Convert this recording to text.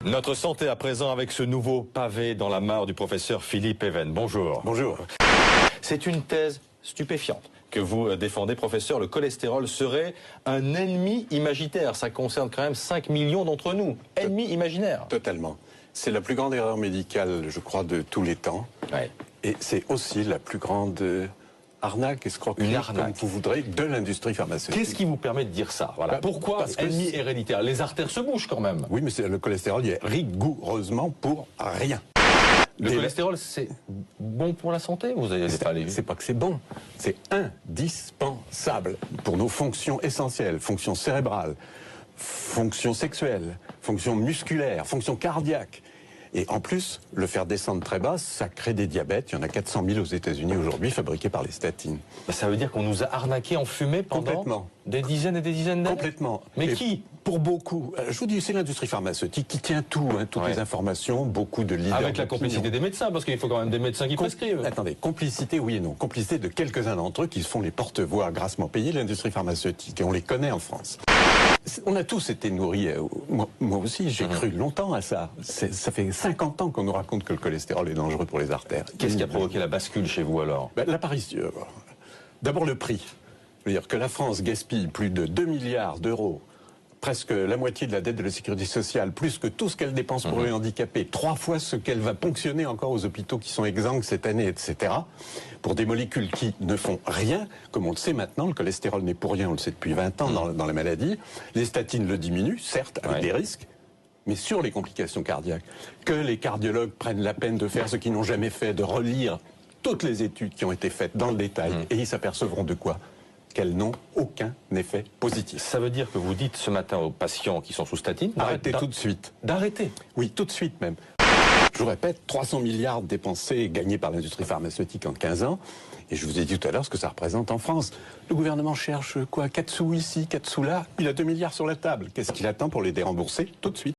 Notre santé à présent avec ce nouveau pavé dans la mare du professeur Philippe Even. Bonjour. Bonjour. C'est une thèse stupéfiante que vous défendez, professeur. Le cholestérol serait un ennemi imaginaire. Ça concerne quand même 5 millions d'entre nous. Ennemi imaginaire. Totalement. C'est la plus grande erreur médicale, je crois, de tous les temps. Ouais. Et c'est aussi la plus grande arnaque, escroquerie, Une arnaque. comme vous voudrez, de l'industrie pharmaceutique. Qu'est-ce qui vous permet de dire ça? Voilà. Pourquoi parce que ennemi héréditaire? Les artères se bougent quand même. Oui, mais le cholestérol, il est rigoureusement pour rien. Le cholestérol, c'est bon pour la santé? Vous avez pas les... C'est pas que c'est bon, c'est indispensable pour nos fonctions essentielles, fonctions cérébrales, fonctions sexuelles, fonctions musculaires, fonctions cardiaques. Et en plus, le faire descendre très bas, ça crée des diabètes. Il y en a 400 000 aux États-Unis aujourd'hui fabriqués par les statines. Ça veut dire qu'on nous a arnaqués en fumée pendant des dizaines et des dizaines d'années? Complètement. Mais et qui? Pour beaucoup. Je vous dis, c'est l'industrie pharmaceutique qui tient tout, toutes les informations, beaucoup de leaders. Avec la complicité des médecins, parce qu'il faut quand même des médecins qui prescrivent. Attendez, complicité, oui et non. Complicité de quelques-uns d'entre eux qui se font les porte-voix grassement payés de l'industrie pharmaceutique. Et on les connaît en France. On a tous été nourris, moi aussi, j'ai cru longtemps à ça. Ça fait 50 ans qu'on nous raconte que le cholestérol est dangereux pour les artères. Qu'est-ce qui a provoqué la bascule chez vous alors? L'apparition. D'abord le prix. Je veux dire que la France gaspille plus de 2 milliards d'euros, presque la moitié de la dette de la sécurité sociale, plus que tout ce qu'elle dépense pour les handicapés, 3 fois ce qu'elle va ponctionner encore aux hôpitaux qui sont exsangues cette année, etc., pour des molécules qui ne font rien, comme on le sait maintenant, le cholestérol n'est pour rien, on le sait depuis 20 ans dans la maladie, les statines le diminuent, certes, avec des risques, mais sur les complications cardiaques, que les cardiologues prennent la peine de faire ce qu'ils n'ont jamais fait, de relire toutes les études qui ont été faites dans le détail, et ils s'apercevront de quoi? Qu'elles n'ont aucun effet positif. Ça veut dire que vous dites ce matin aux patients qui sont sous statine... Arrêtez tout de suite. D'arrêter? Oui, tout de suite même. Je vous répète, 300 milliards dépensés et gagnés par l'industrie pharmaceutique en 15 ans. Et je vous ai dit tout à l'heure ce que ça représente en France. Le gouvernement cherche quoi? 4 sous ici, 4 sous là. Il a 2 milliards sur la table. Qu'est-ce qu'il attend pour les dérembourser? Tout de suite.